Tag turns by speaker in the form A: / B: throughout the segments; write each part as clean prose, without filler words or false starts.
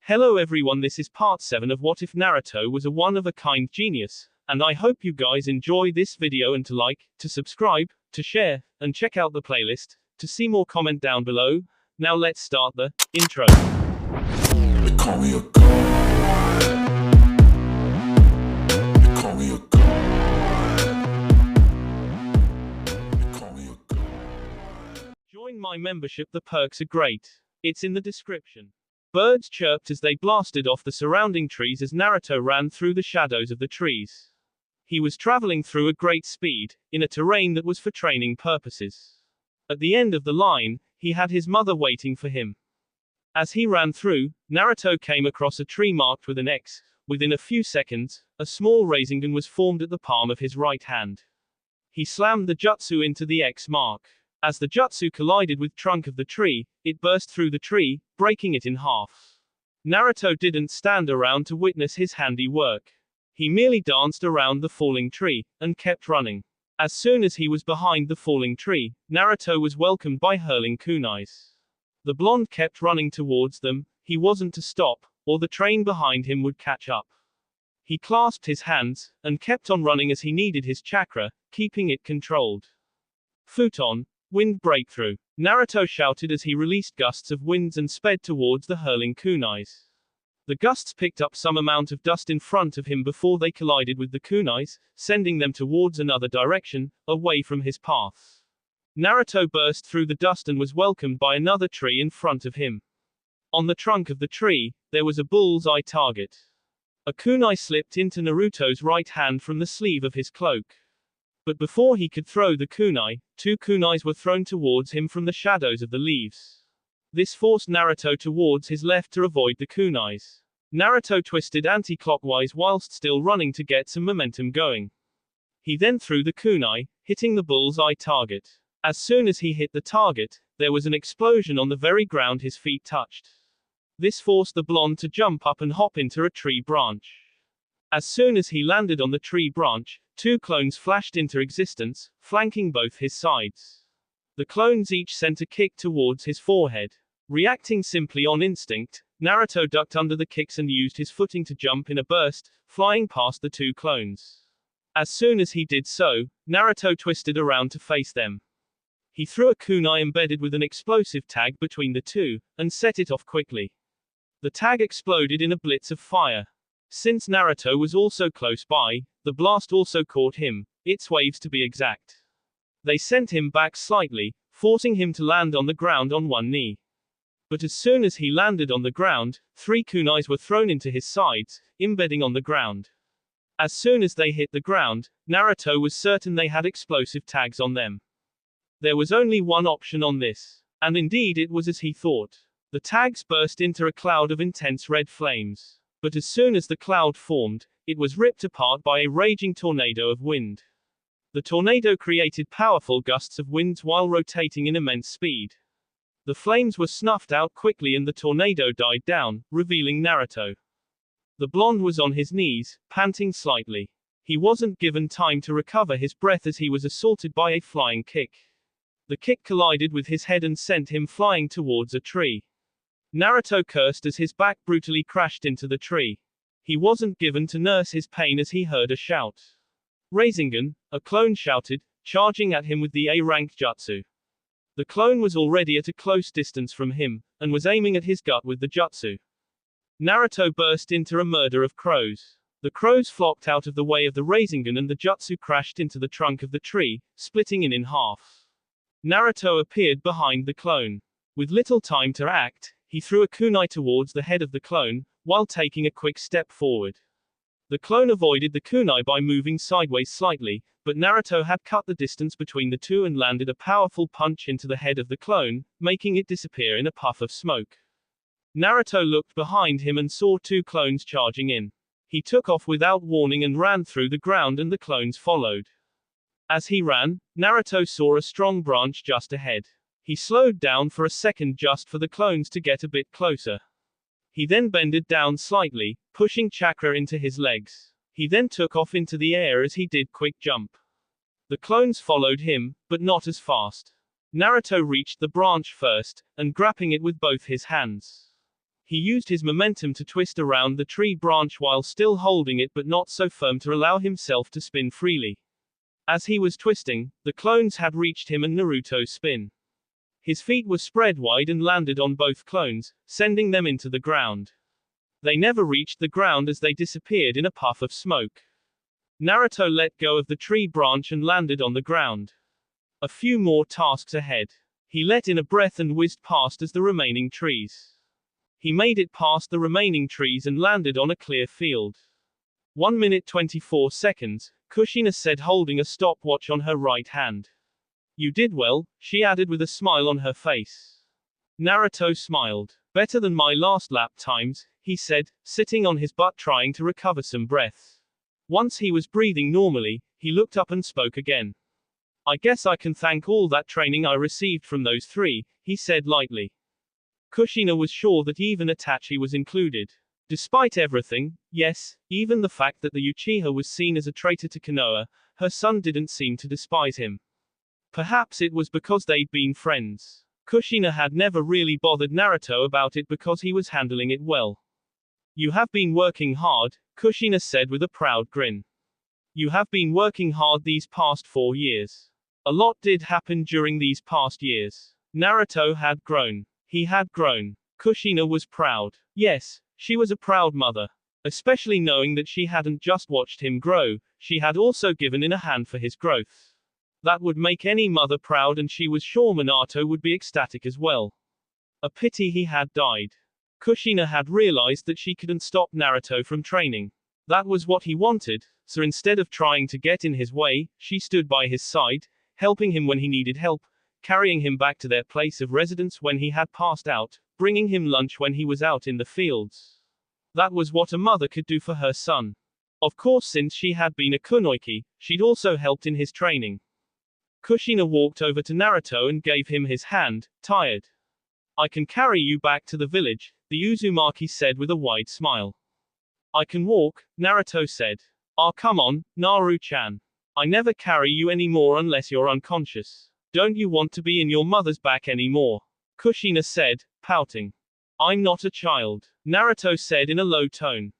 A: Hello everyone, this is part 7 of What If Naruto Was a One-of-a-Kind Genius, and I hope you guys enjoy this video and to like, to subscribe, to share, and check out the playlist. To see more, comment down below. Now let's start the intro.
B: They call me a god. They call me a god. They call me a god.
A: Join my membership, the perks are great. It's in the description. Birds chirped as they blasted off the surrounding trees as Naruto ran through the shadows of the trees. He was traveling through at great speed, in a terrain that was for training purposes. At the end of the line, he had his mother waiting for him. As he ran through, Naruto came across a tree marked with an X. Within a few seconds, a small Rasengan was formed at the palm of his right hand. He slammed the jutsu into the X mark. As the jutsu collided with trunk of the tree, it burst through the tree, breaking it in half. Naruto didn't stand around to witness his handiwork. He merely danced around the falling tree, and kept running. As soon as he was behind the falling tree, Naruto was welcomed by hurling kunais. The blonde kept running towards them. He wasn't to stop, or the train behind him would catch up. He clasped his hands, and kept on running as he needed his chakra, keeping it controlled. Futon. Wind breakthrough. Naruto shouted as he released gusts of winds and sped towards the hurling kunais. The gusts picked up some amount of dust in front of him before they collided with the kunais, sending them towards another direction, away from his path. Naruto burst through the dust and was welcomed by another tree in front of him. On the trunk of the tree, there was a bull's-eye target. A kunai slipped into Naruto's right hand from the sleeve of his cloak. But before he could throw the kunai, two kunais were thrown towards him from the shadows of the leaves. This forced Naruto towards his left to avoid the kunais. Naruto twisted anti-clockwise whilst still running to get some momentum going. He then threw the kunai, hitting the bull's-eye target. As soon as he hit the target, there was an explosion on the very ground his feet touched. This forced the blonde to jump up and hop into a tree branch. As soon as he landed on the tree branch, two clones flashed into existence, flanking both his sides. The clones each sent a kick towards his forehead. Reacting simply on instinct, Naruto ducked under the kicks and used his footing to jump in a burst, flying past the two clones. As soon as he did so, Naruto twisted around to face them. He threw a kunai embedded with an explosive tag between the two, and set it off quickly. The tag exploded in a blitz of fire. Since Naruto was also close by, the blast also caught him, its waves to be exact. They sent him back slightly, forcing him to land on the ground on one knee. But as soon as he landed on the ground, three kunais were thrown into his sides, embedding on the ground. As soon as they hit the ground, Naruto was certain they had explosive tags on them. There was only one option on this. And indeed it was as he thought. The tags burst into a cloud of intense red flames. But as soon as the cloud formed, it was ripped apart by a raging tornado of wind. The tornado created powerful gusts of winds while rotating in immense speed. The flames were snuffed out quickly and the tornado died down, revealing Naruto. The blonde was on his knees, panting slightly. He wasn't given time to recover his breath as he was assaulted by a flying kick. The kick collided with his head and sent him flying towards a tree. Naruto cursed as his back brutally crashed into the tree. He wasn't given to nurse his pain as he heard a shout. Rasengan, a clone shouted, charging at him with the A-rank jutsu. The clone was already at a close distance from him, and was aiming at his gut with the jutsu. Naruto burst into a murder of crows. The crows flocked out of the way of the Rasengan and the jutsu crashed into the trunk of the tree, splitting in half. Naruto appeared behind the clone. With little time to act, he threw a kunai towards the head of the clone, while taking a quick step forward. The clone avoided the kunai by moving sideways slightly, but Naruto had cut the distance between the two and landed a powerful punch into the head of the clone, making it disappear in a puff of smoke. Naruto looked behind him and saw two clones charging in. He took off without warning and ran through the ground and the clones followed. As he ran, Naruto saw a strong branch just ahead. He slowed down for a second just for the clones to get a bit closer. He then bended down slightly, pushing chakra into his legs. He then took off into the air as he did quick jump. The clones followed him, but not as fast. Naruto reached the branch first, and grabbing it with both his hands. He used his momentum to twist around the tree branch while still holding it but not so firm to allow himself to spin freely. As he was twisting, the clones had reached him and Naruto's spin. His feet were spread wide and landed on both clones, sending them into the ground. They never reached the ground as they disappeared in a puff of smoke. Naruto let go of the tree branch and landed on the ground. A few more tasks ahead. He let in a breath and whizzed past as the remaining trees. He made it past the remaining trees and landed on a clear field. 1 minute 24 seconds, Kushina said, holding a stopwatch on her right hand. You did well, she added with a smile on her face. Naruto smiled. Better than my last lap times, he said, sitting on his butt trying to recover some breath. Once he was breathing normally, he looked up and spoke again. I guess I can thank all that training I received from those three, he said lightly. Kushina was sure that even Itachi was included. Despite everything, yes, even the fact that the Uchiha was seen as a traitor to Konoha, her son didn't seem to despise him. Perhaps it was because they'd been friends. Kushina had never really bothered Naruto about it because he was handling it well. You have been working hard, Kushina said with a proud grin. You have been working hard these past 4 years. A lot did happen during these past years. Naruto had grown. He had grown. Kushina was proud. Yes, she was a proud mother. Especially knowing that she hadn't just watched him grow, she had also given in a hand for his growth. That would make any mother proud, and she was sure Minato would be ecstatic as well. A pity he had died. Kushina had realized that she couldn't stop Naruto from training. That was what he wanted, so instead of trying to get in his way, she stood by his side, helping him when he needed help, carrying him back to their place of residence when he had passed out, bringing him lunch when he was out in the fields. That was what a mother could do for her son. Of course, since she had been a kunoichi, she'd also helped in his training. Kushina walked over to Naruto and gave him his hand, tired. I can carry you back to the village, the Uzumaki said with a wide smile. I can walk, Naruto said. Ah, come on, Naru-chan. I never carry you anymore unless you're unconscious. Don't you want to be in your mother's back anymore? Kushina said, pouting. I'm not a child, Naruto said in a low tone.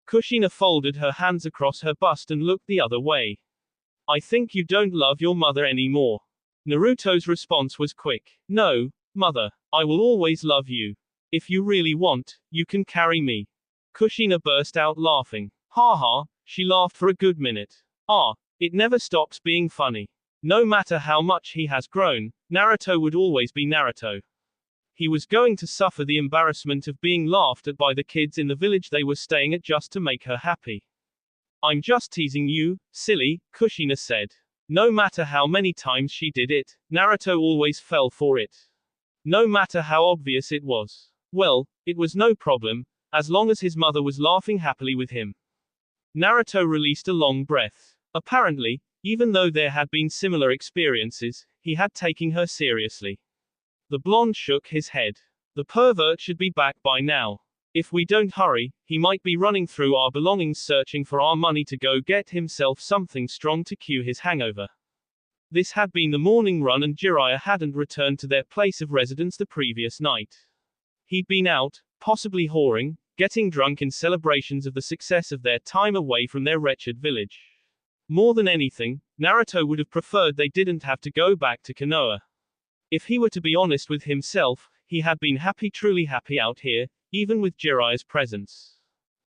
A: Kushina folded her hands across her bust and looked the other way. I think you don't love your mother anymore. Naruto's response was quick. No, mother, I will always love you. If you really want, you can carry me. Kushina burst out laughing. Ha ha, she laughed for a good minute. Ah, it never stops being funny. No matter how much he has grown, Naruto would always be Naruto. He was going to suffer the embarrassment of being laughed at by the kids in the village they were staying at just to make her happy. I'm just teasing you, silly, Kushina said. No matter how many times she did it, Naruto always fell for it. No matter how obvious it was. Well, it was no problem, as long as his mother was laughing happily with him. Naruto released a long breath. Apparently, even though there had been similar experiences, he had taken her seriously. The blonde shook his head. The pervert should be back by now. If we don't hurry, he might be running through our belongings searching for our money to go get himself something strong to cure his hangover. This had been the morning run and Jiraiya hadn't returned to their place of residence the previous night. He'd been out, possibly whoring, getting drunk in celebrations of the success of their time away from their wretched village. More than anything, Naruto would have preferred they didn't have to go back to Konoha. If he were to be honest with himself, he had been happy, truly happy out here, even with Jiraiya's presence.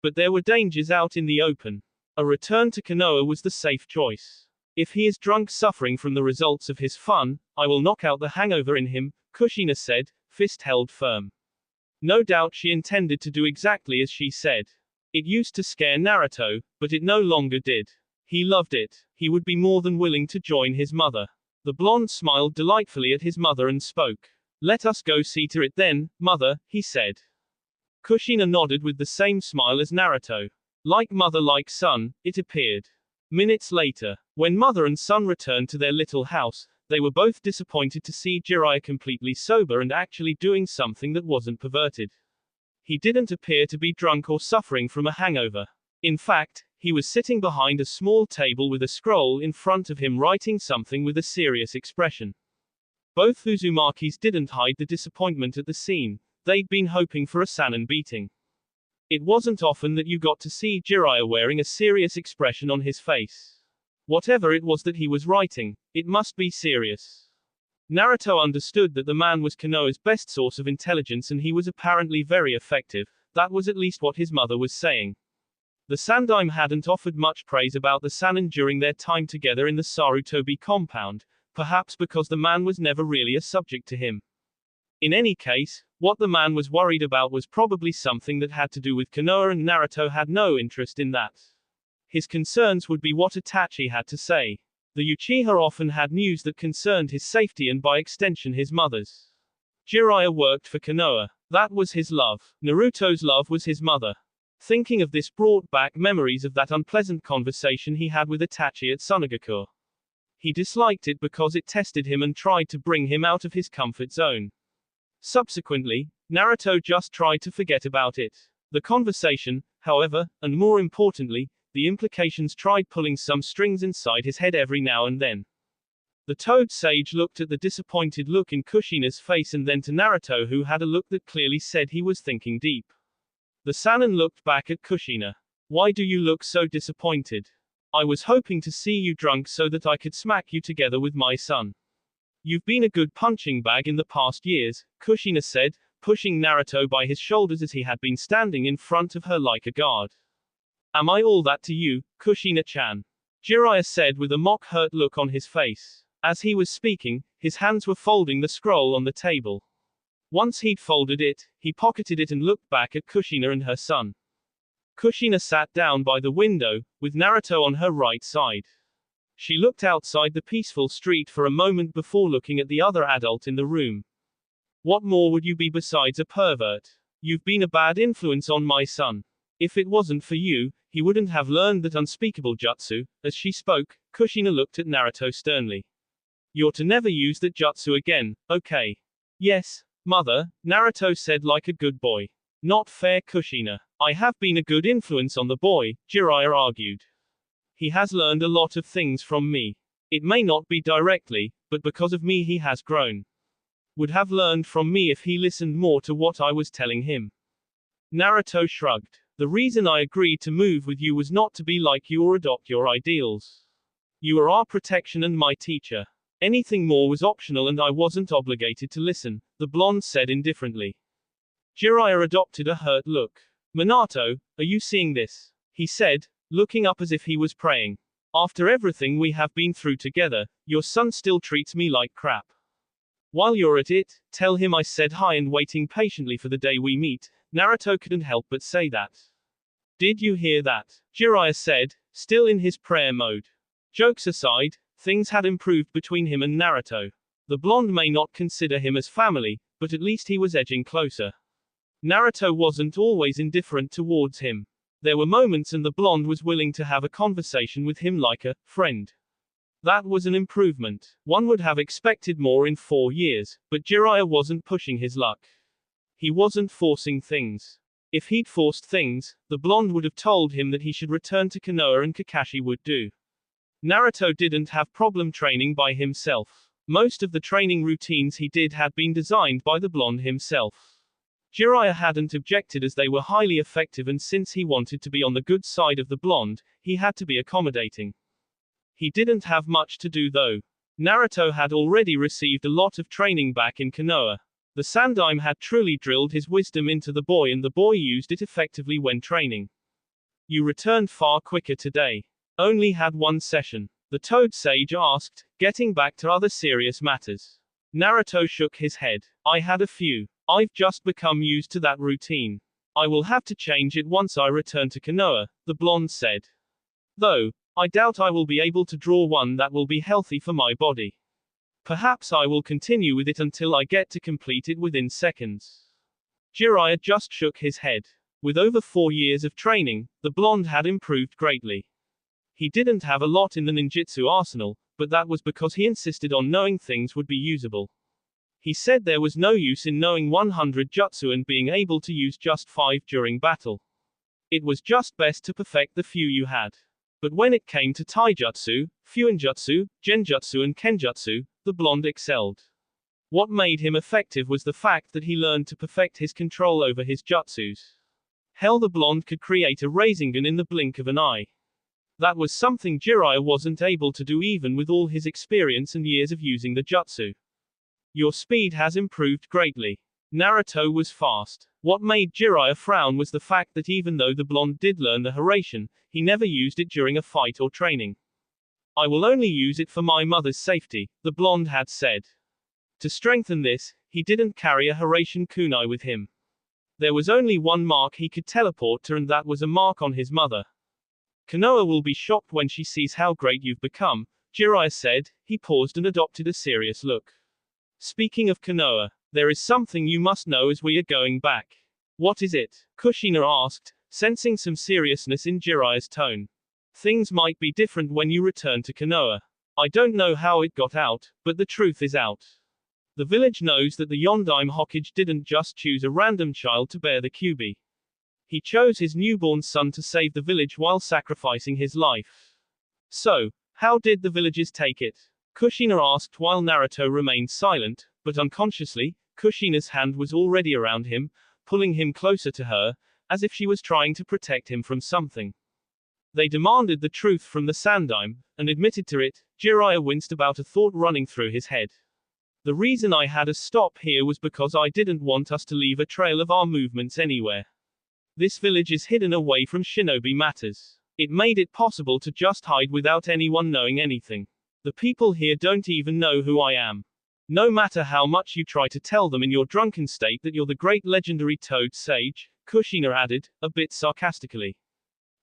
A: But there were dangers out in the open. A return to Konoha was the safe choice. If he is drunk suffering from the results of his fun, I will knock out the hangover in him, Kushina said, fist held firm. No doubt she intended to do exactly as she said. It used to scare Naruto, but it no longer did. He loved it. He would be more than willing to join his mother. The blonde smiled delightfully at his mother and spoke. Let us go see to it then, mother, he said. Kushina nodded with the same smile as Naruto. Like mother like son, it appeared. Minutes later, when mother and son returned to their little house, they were both disappointed to see Jiraiya completely sober and actually doing something that wasn't perverted. He didn't appear to be drunk or suffering from a hangover. In fact, he was sitting behind a small table with a scroll in front of him writing something with a serious expression. Both Uzumakis didn't hide the disappointment at the scene. They'd been hoping for a Sannin beating. It wasn't often that you got to see Jiraiya wearing a serious expression on his face. Whatever it was that he was writing, it must be serious. Naruto understood that the man was Konoha's best source of intelligence and he was apparently very effective. That was at least what his mother was saying. The Sandaime hadn't offered much praise about the Sannin during their time together in the Sarutobi compound, perhaps because the man was never really a subject to him. In any case, what the man was worried about was probably something that had to do with Konoha, and Naruto had no interest in that. His concerns would be what Itachi had to say. The Uchiha often had news that concerned his safety and by extension his mother's. Jiraiya worked for Konoha. That was his love. Naruto's love was his mother. Thinking of this brought back memories of that unpleasant conversation he had with Itachi at Sunagakure. He disliked it because it tested him and tried to bring him out of his comfort zone. Subsequently, Naruto just tried to forget about it. The conversation, however, and more importantly, the implications tried pulling some strings inside his head every now and then. The Toad Sage looked at the disappointed look in Kushina's face and then to Naruto, who had a look that clearly said he was thinking deep. The Sannin looked back at Kushina. Why do you look so disappointed? I was hoping to see you drunk so that I could smack you together with my son. You've been a good punching bag in the past years, Kushina said, pushing Naruto by his shoulders as he had been standing in front of her like a guard. Am I all that to you, Kushina-chan? Jiraiya said with a mock-hurt look on his face. As he was speaking, his hands were folding the scroll on the table. Once he'd folded it, he pocketed it and looked back at Kushina and her son. Kushina sat down by the window, with Naruto on her right side. She looked outside the peaceful street for a moment before looking at the other adult in the room. What more would you be besides a pervert? You've been a bad influence on my son. If it wasn't for you, he wouldn't have learned that unspeakable jutsu. As she spoke, Kushina looked at Naruto sternly. You're to never use that jutsu again, okay? Yes, mother, Naruto said like a good boy. Not fair, Kushina. I have been a good influence on the boy, Jiraiya argued. He has learned a lot of things from me. It may not be directly, but because of me he has grown. Would have learned from me if he listened more to what I was telling him. Naruto shrugged. The reason I agreed to move with you was not to be like you or adopt your ideals. You are our protection and my teacher. Anything more was optional and I wasn't obligated to listen, the blonde said indifferently. Jiraiya adopted a hurt look. Minato, are you seeing this? He said, looking up as if he was praying. After everything we have been through together, your son still treats me like crap. While you're at it, tell him I said hi and waiting patiently for the day we meet. Naruto couldn't help but say that. Did you hear that? Jiraiya said, still in his prayer mode. Jokes aside, things had improved between him and Naruto. The blonde may not consider him as family, but at least he was edging closer. Naruto wasn't always indifferent towards him. There were moments and the blonde was willing to have a conversation with him like a friend. That was an improvement. One would have expected more in 4 years, but Jiraiya wasn't pushing his luck. He wasn't forcing things. If he'd forced things, the blonde would have told him that he should return to Konoha and Kakashi would do. Naruto didn't have problem training by himself. Most of the training routines he did had been designed by the blonde himself. Jiraiya hadn't objected as they were highly effective, and since he wanted to be on the good side of the blonde, he had to be accommodating. He didn't have much to do though. Naruto had already received a lot of training back in Konoha. The Sandaime had truly drilled his wisdom into the boy and the boy used it effectively when training. You returned far quicker today. Only had one session? The Toad Sage asked, getting back to other serious matters. Naruto shook his head. I had a few. I've just become used to that routine. I will have to change it once I return to Konoha, the blonde said. Though, I doubt I will be able to draw one that will be healthy for my body. Perhaps I will continue with it until I get to complete it within seconds. Jiraiya just shook his head. With over 4 years of training, the blonde had improved greatly. He didn't have a lot in the ninjutsu arsenal, but that was because he insisted on knowing things would be usable. He said there was no use in knowing 100 jutsu and being able to use just 5 during battle. It was just best to perfect the few you had. But when it came to taijutsu, fuinjutsu, genjutsu and kenjutsu, the blonde excelled. What made him effective was the fact that he learned to perfect his control over his jutsus. Hell, the blonde could create a Rasengan in the blink of an eye. That was something Jiraiya wasn't able to do even with all his experience and years of using the jutsu. Your speed has improved greatly. Naruto was fast. What made Jiraiya frown was the fact that even though the blonde did learn the Haraishin, he never used it during a fight or training. I will only use it for my mother's safety, the blonde had said. To strengthen this, he didn't carry a Haraishin kunai with him. There was only one mark he could teleport to, and that was a mark on his mother. Konoha will be shocked when she sees how great you've become, Jiraiya said. He paused and adopted a serious look. Speaking of Konoha, there is something you must know as we are going back. What is it? Kushina asked, sensing some seriousness in Jiraiya's tone. Things might be different when you return to Konoha. I don't know how it got out, but the truth is out. The village knows that the Yondaime Hokage didn't just choose a random child to bear the Kyuubi. He chose his newborn son to save the village while sacrificing his life. So, how did the villagers take it? Kushina asked while Naruto remained silent, but unconsciously, Kushina's hand was already around him, pulling him closer to her, as if she was trying to protect him from something. They demanded the truth from the Sandaime, and admitted to it. Jiraiya winced about a thought running through his head. The reason I had us stop here was because I didn't want us to leave a trail of our movements anywhere. This village is hidden away from shinobi matters. It made it possible to just hide without anyone knowing anything. The people here don't even know who I am. No matter how much you try to tell them in your drunken state that you're the great legendary Toad Sage, Kushina added, a bit sarcastically.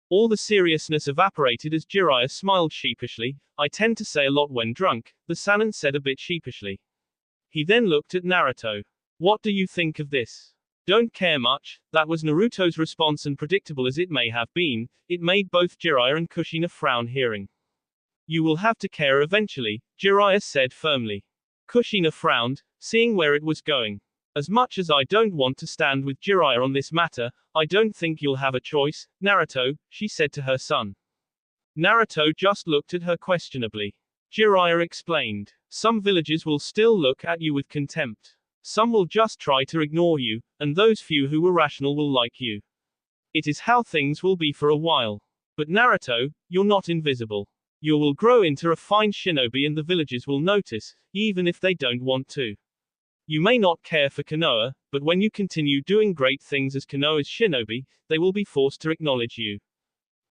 A: All the seriousness evaporated as Jiraiya smiled sheepishly. I tend to say a lot when drunk, the Sannin said a bit sheepishly. He then looked at Naruto. What do you think of this? Don't care much. That was Naruto's response, and predictable as it may have been, it made both Jiraiya and Kushina frown hearing. You will have to care eventually, Jiraiya said firmly. Kushina frowned, seeing where it was going. As much as I don't want to stand with Jiraiya on this matter, I don't think you'll have a choice, Naruto, she said to her son. Naruto just looked at her questionably. Jiraiya explained. Some villagers will still look at you with contempt. Some will just try to ignore you, and those few who were rational will like you. It is how things will be for a while. But Naruto, you're not invisible. You will grow into a fine shinobi and the villagers will notice, even if they don't want to. You may not care for Konoha, but when you continue doing great things as Konoha's shinobi, they will be forced to acknowledge you.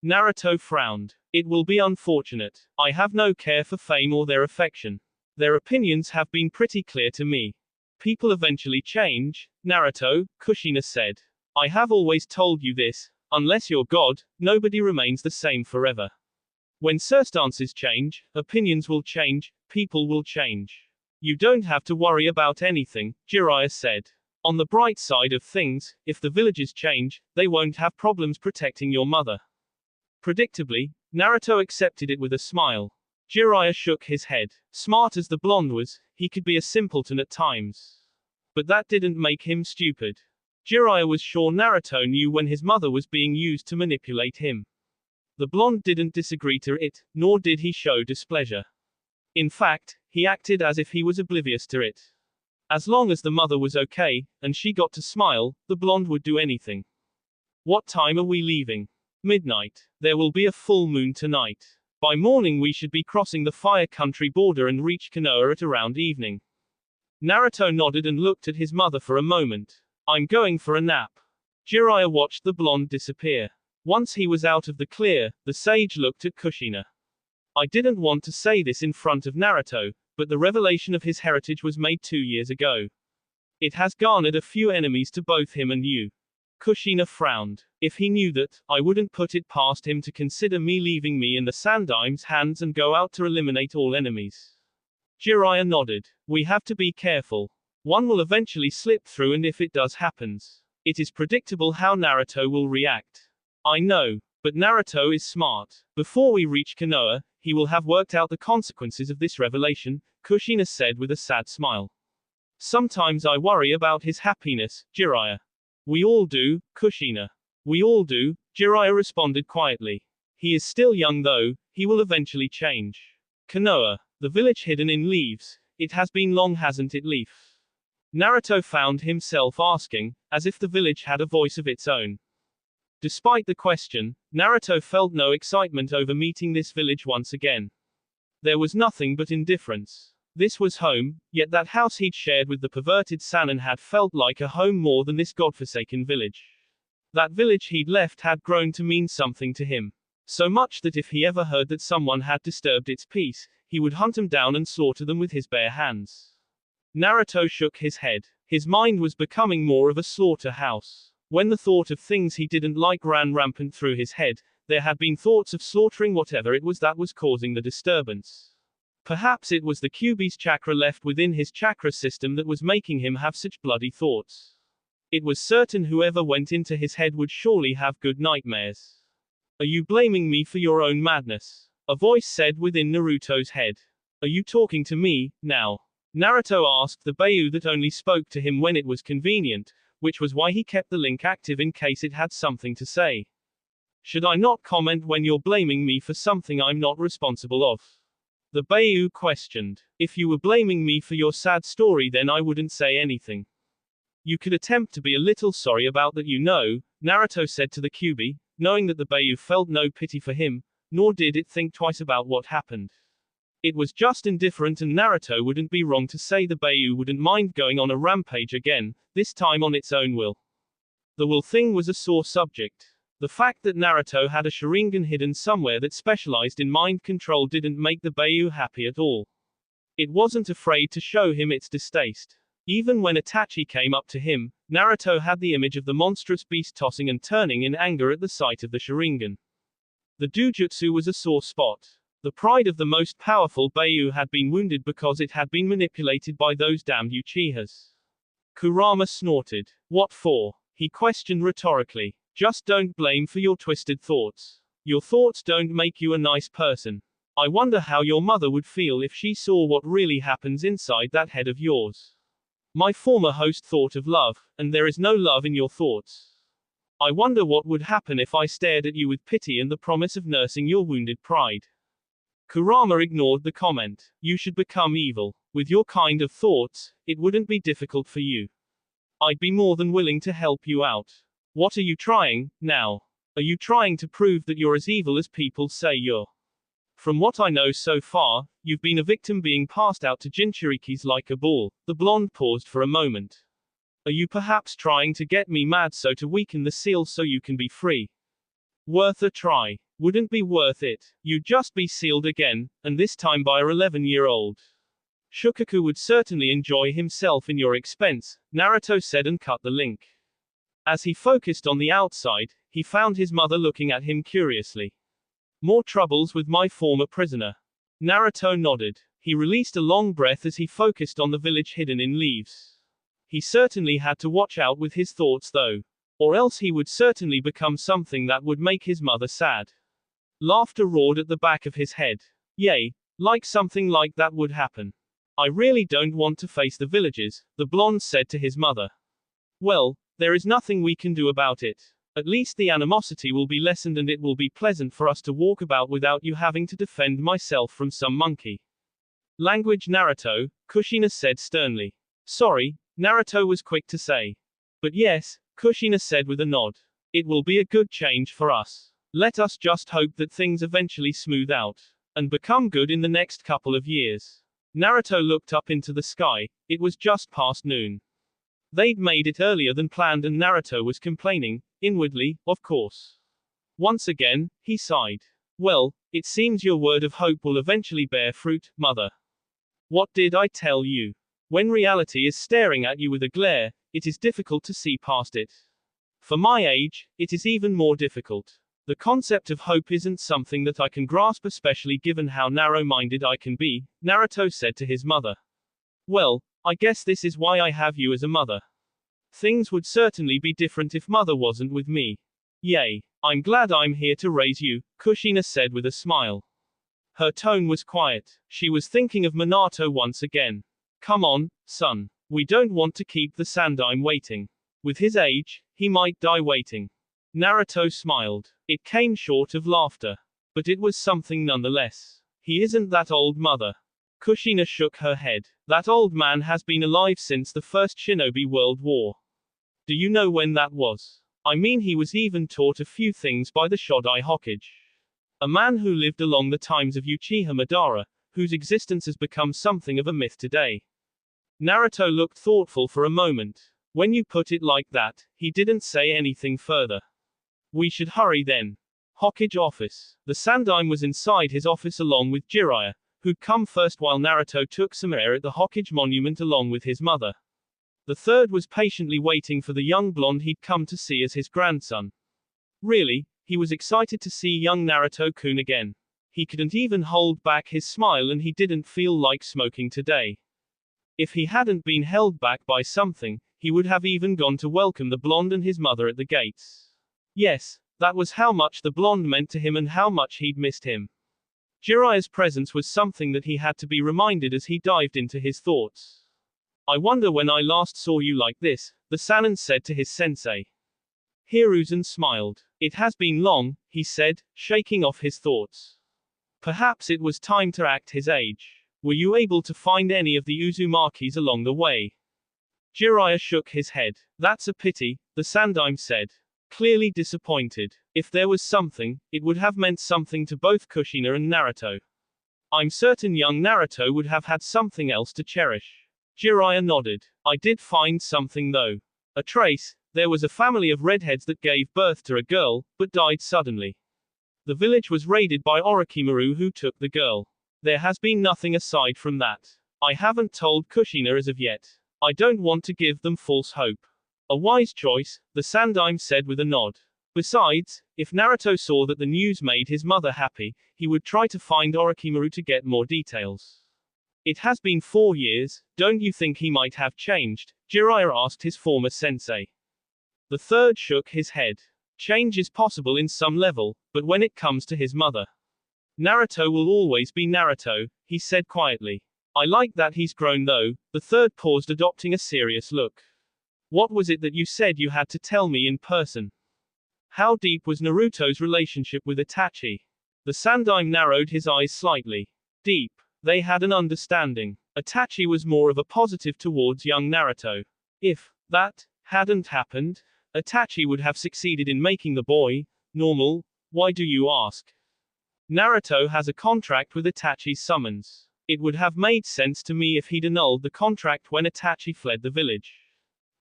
A: Naruto frowned. It will be unfortunate. I have no care for fame or their affection. Their opinions have been pretty clear to me. People eventually change, Naruto, Kushina said. I have always told you this. Unless you're God, nobody remains the same forever. When circumstances change, opinions will change, people will change. You don't have to worry about anything, Jiraiya said. On the bright side of things, if the villagers change, they won't have problems protecting your mother. Predictably, Naruto accepted it with a smile. Jiraiya shook his head. Smart as the blonde was, he could be a simpleton at times. But that didn't make him stupid. Jiraiya was sure Naruto knew when his mother was being used to manipulate him. The blonde didn't disagree to it, nor did he show displeasure. In fact, he acted as if he was oblivious to it. As long as the mother was okay, and she got to smile, the blonde would do anything. What time are we leaving? Midnight. There will be a full moon tonight. By morning we should be crossing the Fire Country border and reach Konoha at around evening. Naruto nodded and looked at his mother for a moment. I'm going for a nap. Jiraiya watched the blonde disappear. Once he was out of the clear, the sage looked at Kushina. I didn't want to say this in front of Naruto, but the revelation of his heritage was made 2 years ago. It has garnered a few enemies to both him and you. Kushina frowned. If he knew that, I wouldn't put it past him to consider me leaving me in the Sandaime's hands and go out to eliminate all enemies. Jiraiya nodded. We have to be careful. One will eventually slip through, and if it does happens, it is predictable how Naruto will react. I know, but Naruto is smart. Before we reach Konoha, he will have worked out the consequences of this revelation, Kushina said with a sad smile. Sometimes I worry about his happiness, Jiraiya. We all do, Kushina. We all do, Jiraiya responded quietly. He is still young though, he will eventually change. Konoha, the village hidden in leaves. It has been long, hasn't it, Leaf? Naruto found himself asking, as if the village had a voice of its own. Despite the question, Naruto felt no excitement over meeting this village once again. There was nothing but indifference. This was home, yet that house he'd shared with the perverted Sannin had felt like a home more than this godforsaken village. That village he'd left had grown to mean something to him. So much that if he ever heard that someone had disturbed its peace, he would hunt them down and slaughter them with his bare hands. Naruto shook his head. His mind was becoming more of a slaughterhouse. When the thought of things he didn't like ran rampant through his head, there had been thoughts of slaughtering whatever it was that was causing the disturbance. Perhaps it was the Kyuubi's chakra left within his chakra system that was making him have such bloody thoughts. It was certain whoever went into his head would surely have good nightmares. Are you blaming me for your own madness? A voice said within Naruto's head. Are you talking to me, now? Naruto asked the Beiyu that only spoke to him when it was convenient, which was why he kept the link active in case it had something to say. Should I not comment when you're blaming me for something I'm not responsible of? The Beiyu questioned. If you were blaming me for your sad story, then I wouldn't say anything. You could attempt to be a little sorry about that, Naruto said to the Kyuubi, knowing that the Beiyu felt no pity for him, nor did it think twice about what happened. It was just indifferent, and Naruto wouldn't be wrong to say the Beiyu wouldn't mind going on a rampage again, this time on its own will. The will thing was a sore subject. The fact that Naruto had a Sharingan hidden somewhere that specialized in mind control didn't make the Beiyu happy at all. It wasn't afraid to show him its distaste. Even when Itachi came up to him, Naruto had the image of the monstrous beast tossing and turning in anger at the sight of the Sharingan. The Dujutsu was a sore spot. The pride of the most powerful Beiyu had been wounded because it had been manipulated by those damned Uchihas. Kurama snorted. What for? He questioned rhetorically. Just don't blame for your twisted thoughts. Your thoughts don't make you a nice person. I wonder how your mother would feel if she saw what really happens inside that head of yours. My former host thought of love, and there is no love in your thoughts. I wonder what would happen if I stared at you with pity and the promise of nursing your wounded pride. Kurama ignored the comment. You should become evil. With your kind of thoughts, it wouldn't be difficult for you. I'd be more than willing to help you out. What are you trying, now? Are you trying to prove that you're as evil as people say you're? From what I know so far, you've been a victim being passed out to Jinchurikis like a ball. The blonde paused for a moment. Are you perhaps trying to get me mad so to weaken the seal so you can be free? Worth a try. Wouldn't be worth it. You'd just be sealed again, and this time by a 11-year-old. Shukaku would certainly enjoy himself in your expense, Naruto said and cut the link. As he focused on the outside, he found his mother looking at him curiously. More troubles with my former prisoner. Naruto nodded. He released a long breath as he focused on the village hidden in leaves. He certainly had to watch out with his thoughts though. Or else he would certainly become something that would make his mother sad. Laughter roared at the back of his head. Yay, like something like that would happen. I really don't want to face the villagers, the blonde said to his mother. Well, there is nothing we can do about it. At least the animosity will be lessened and it will be pleasant for us to walk about without you having to defend myself from some monkey. Language Naruto, Kushina said sternly. Sorry, Naruto was quick to say. But yes, Kushina said with a nod. It will be a good change for us. Let us just hope that things eventually smooth out. And become good in the next couple of years. Naruto looked up into the sky. It was just past noon. They'd made it earlier than planned and Naruto was complaining, inwardly, of course. Once again, he sighed. Well, it seems your word of hope will eventually bear fruit, mother. What did I tell you? When reality is staring at you with a glare, it is difficult to see past it. For my age, it is even more difficult. The concept of hope isn't something that I can grasp, especially given how narrow-minded I can be, Naruto said to his mother. Well, I guess this is why I have you as a mother. Things would certainly be different if mother wasn't with me. Yay. I'm glad I'm here to raise you, Kushina said with a smile. Her tone was quiet. She was thinking of Minato once again. Come on, son. We don't want to keep the Sandaime waiting. With his age, he might die waiting. Naruto smiled. It came short of laughter. But it was something nonetheless. He isn't that old, mother. Kushina shook her head. That old man has been alive since the First Shinobi World War. Do you know when that was? I mean, he was even taught a few things by the Shodai Hokage. A man who lived along the times of Uchiha Madara, whose existence has become something of a myth today. Naruto looked thoughtful for a moment. When you put it like that, he didn't say anything further. We should hurry then. Hokage office. The Sandaime was inside his office along with Jiraiya, who'd come first while Naruto took some air at the Hokage monument along with his mother. The third was patiently waiting for the young blonde he'd come to see as his grandson. Really, he was excited to see young Naruto-kun again. He couldn't even hold back his smile, and he didn't feel like smoking today. If he hadn't been held back by something, he would have even gone to welcome the blonde and his mother at the gates. Yes, that was how much the blonde meant to him and how much he'd missed him. Jiraiya's presence was something that he had to be reminded as he dived into his thoughts. I wonder when I last saw you like this, the Sannin said to his sensei. Hiruzen smiled. It has been long, he said, shaking off his thoughts. Perhaps it was time to act his age. Were you able to find any of the Uzumakis along the way? Jiraiya shook his head. That's a pity, the Sandaime said. Clearly disappointed. If there was something, it would have meant something to both Kushina and Naruto. I'm certain young Naruto would have had something else to cherish. Jiraiya nodded. I did find something though. A trace. There was a family of redheads that gave birth to a girl, but died suddenly. The village was raided by Orochimaru, who took the girl. There has been nothing aside from that. I haven't told Kushina as of yet. I don't want to give them false hope. A wise choice, the Sandaime said with a nod. Besides, if Naruto saw that the news made his mother happy, he would try to find Orochimaru to get more details. It has been 4 years, don't you think he might have changed? Jiraiya asked his former sensei. The third shook his head. Change is possible in some level, but when it comes to his mother. Naruto will always be Naruto, he said quietly. I like that he's grown though. The third paused, adopting a serious look. What was it that you said you had to tell me in person? How deep was Naruto's relationship with Itachi? The Sandaime narrowed his eyes slightly. Deep. They had an understanding. Itachi was more of a positive towards young Naruto. If that hadn't happened, Itachi would have succeeded in making the boy normal. Why do you ask? Naruto has a contract with Itachi's summons. It would have made sense to me if he'd annulled the contract when Itachi fled the village.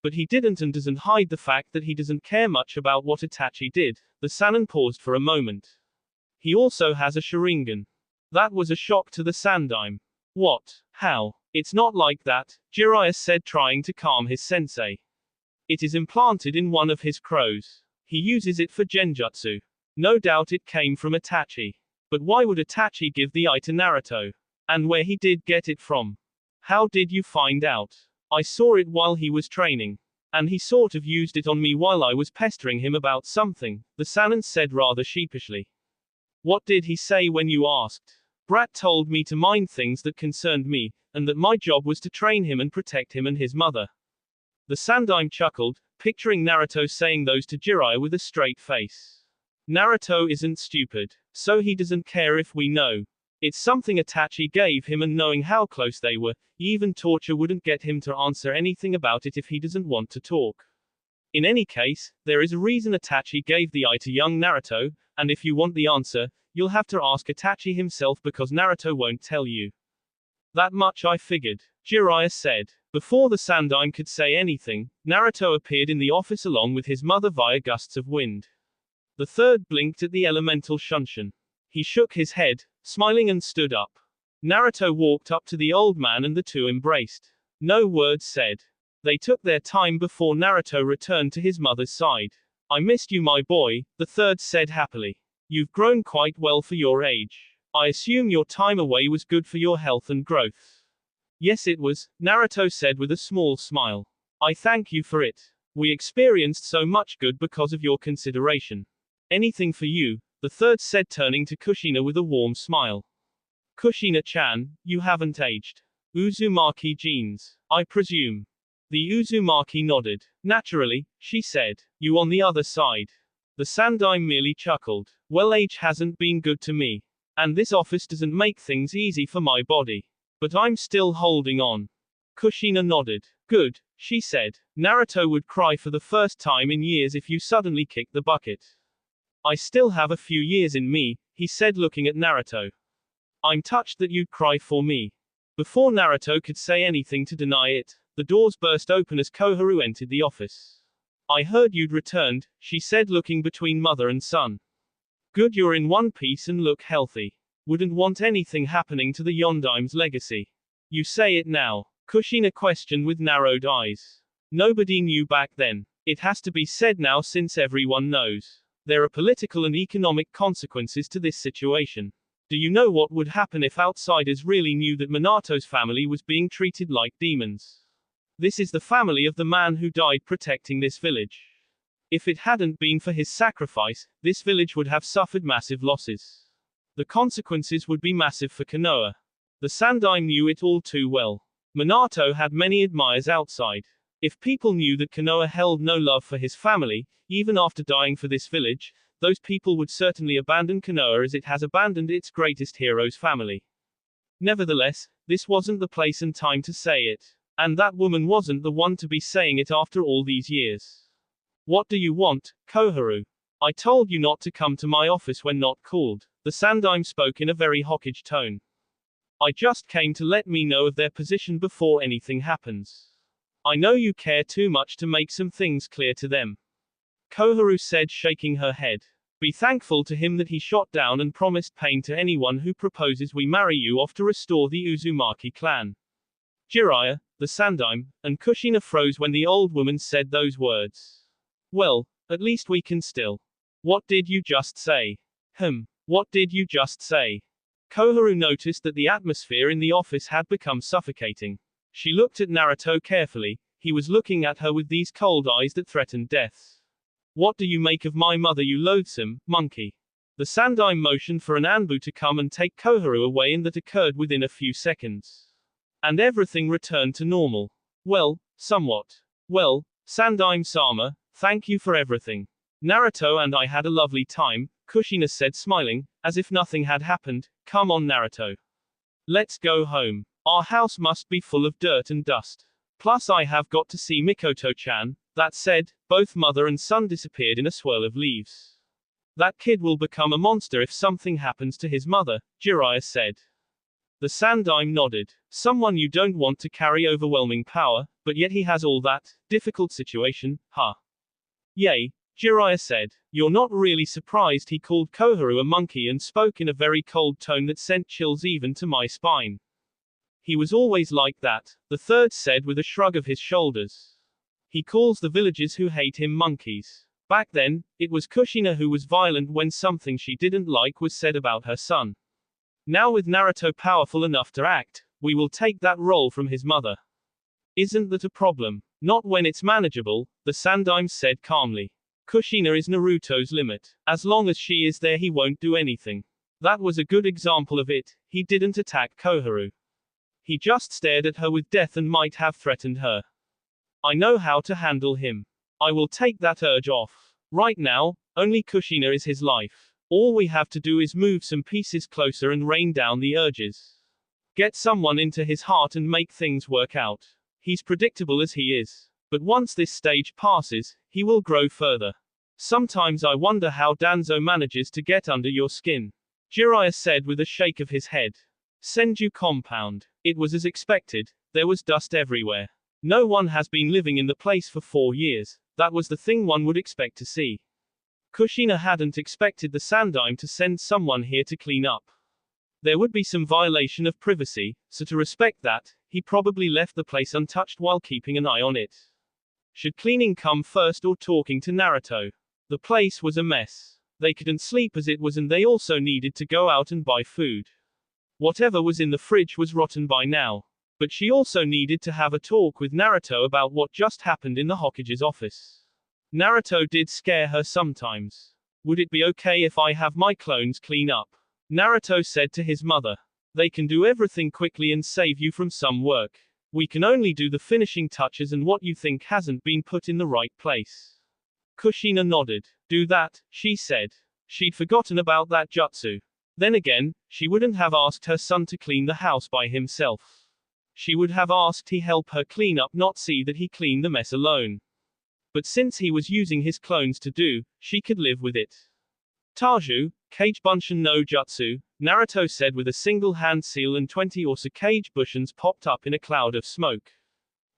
A: But he didn't, and doesn't hide the fact that he doesn't care much about what Itachi did. The Sannin paused for a moment. He also has a Sharingan. That was a shock to the Sandaime. What? How? It's not like that, Jiraiya said, trying to calm his sensei. It is implanted in one of his crows. He uses it for genjutsu. No doubt it came from Itachi. But why would Itachi give the eye to Naruto? And where he did get it from? How did you find out? I saw it while he was training. And he sort of used it on me while I was pestering him about something, the Sannin said rather sheepishly. What did he say when you asked? Brat told me to mind things that concerned me, and that my job was to train him and protect him and his mother. The Sandaime chuckled, picturing Naruto saying those to Jiraiya with a straight face. Naruto isn't stupid, so he doesn't care if we know. It's something Itachi gave him, and knowing how close they were, even torture wouldn't get him to answer anything about it if he doesn't want to talk. In any case, there is a reason Itachi gave the eye to young Naruto, and if you want the answer, you'll have to ask Itachi himself because Naruto won't tell you. That much I figured, Jiraiya said. Before the Sandaime could say anything, Naruto appeared in the office along with his mother via gusts of wind. The third blinked at the elemental Shunshin. He shook his head, smiling, and stood up. Naruto walked up to the old man and the two embraced. No words said. They took their time before Naruto returned to his mother's side. I missed you, my boy, the third said happily. You've grown quite well for your age. I assume your time away was good for your health and growth. Yes, it was, Naruto said with a small smile. I thank you for it. We experienced so much good because of your consideration. Anything for you, the third said, turning to Kushina with a warm smile. Kushina-chan, you haven't aged. Uzumaki genes, I presume. The Uzumaki nodded. Naturally, she said. You on the other side. The Sandaime merely chuckled. Well, age hasn't been good to me. And this office doesn't make things easy for my body. But I'm still holding on. Kushina nodded. Good, she said. Naruto would cry for the first time in years if you suddenly kicked the bucket. I still have a few years in me, he said looking at Naruto. I'm touched that you'd cry for me. Before Naruto could say anything to deny it, the doors burst open as Koharu entered the office. I heard you'd returned, she said looking between mother and son. Good, you're in one piece and look healthy. Wouldn't want anything happening to the Yondaim's legacy. You say it now. Kushina questioned with narrowed eyes. Nobody knew back then. It has to be said now since everyone knows. There are political and economic consequences to this situation. Do you know what would happen if outsiders really knew that Minato's family was being treated like demons? This is the family of the man who died protecting this village. If it hadn't been for his sacrifice, this village would have suffered massive losses. The consequences would be massive for Konoha. The Sandaime knew it all too well. Minato had many admirers outside. If people knew that Konoha held no love for his family, even after dying for this village, those people would certainly abandon Konoha as it has abandoned its greatest hero's family. Nevertheless, this wasn't the place and time to say it. And that woman wasn't the one to be saying it after all these years. What do you want, Koharu? I told you not to come to my office when not called. The Sandaime spoke in a very Hokage tone. I just came to let me know of their position before anything happens. I know you care too much to make some things clear to them. Koharu said, shaking her head. Be thankful to him that he shot down and promised pain to anyone who proposes we marry you off to restore the Uzumaki clan. Jiraiya, the Sandaime, and Kushina froze when the old woman said those words. Well, at least we can still. What did you just say? What did you just say? Koharu noticed that the atmosphere in the office had become suffocating. She looked at Naruto carefully. He was looking at her with these cold eyes that threatened death. What do you make of my mother, you loathsome monkey? The Sandaime motioned for an Anbu to come and take Koharu away, and that occurred within a few seconds. And everything returned to normal. Well, somewhat. Well, Sandaime-sama, thank you for everything. Naruto and I had a lovely time, Kushina said smiling, as if nothing had happened. Come on Naruto. Let's go home. Our house must be full of dirt and dust. Plus I have got to see Mikoto-chan. That said, both mother and son disappeared in a swirl of leaves. That kid will become a monster if something happens to his mother, Jiraiya said. The Sandaime nodded. Someone you don't want to carry overwhelming power, but yet he has all that. Difficult situation, huh? Yay, Jiraiya said. You're not really surprised he called Koharu a monkey and spoke in a very cold tone that sent chills even to my spine. He was always like that, the third said with a shrug of his shoulders. He calls the villagers who hate him monkeys. Back then, it was Kushina who was violent when something she didn't like was said about her son. Now with Naruto powerful enough to act, we will take that role from his mother. Isn't that a problem? Not when it's manageable, the Sandaime said calmly. Kushina is Naruto's limit. As long as she is there he won't do anything. That was a good example of it. He didn't attack Koharu. He just stared at her with death and might have threatened her. I know how to handle him. I will take that urge off. Right now, only Kushina is his life. All we have to do is move some pieces closer and rain down the urges. Get someone into his heart and make things work out. He's predictable as he is. But once this stage passes, he will grow further. Sometimes I wonder how Danzo manages to get under your skin. Jiraiya said with a shake of his head. Senju compound. It was as expected. There was dust everywhere. No one has been living in the place for 4 years. That was the thing one would expect to see. Kushina hadn't expected the Sandaime to send someone here to clean up. There would be some violation of privacy, so to respect that, he probably left the place untouched while keeping an eye on it. Should cleaning come first or talking to Naruto? The place was a mess. They couldn't sleep as it was, and they also needed to go out and buy food. Whatever was in the fridge was rotten by now. But she also needed to have a talk with Naruto about what just happened in the Hokage's office. Naruto did scare her sometimes. Would it be okay if I have my clones clean up? Naruto said to his mother. They can do everything quickly and save you from some work. We can only do the finishing touches and what you think hasn't been put in the right place. Kushina nodded. Do that, she said. She'd forgotten about that jutsu. Then again, she wouldn't have asked her son to clean the house by himself. She would have asked he help her clean up, not see that he cleaned the mess alone. But since he was using his clones to do, she could live with it. Taju, Kage Bunshin no Jutsu, Naruto said with a single hand seal, and 20 or so Kage Bushins popped up in a cloud of smoke.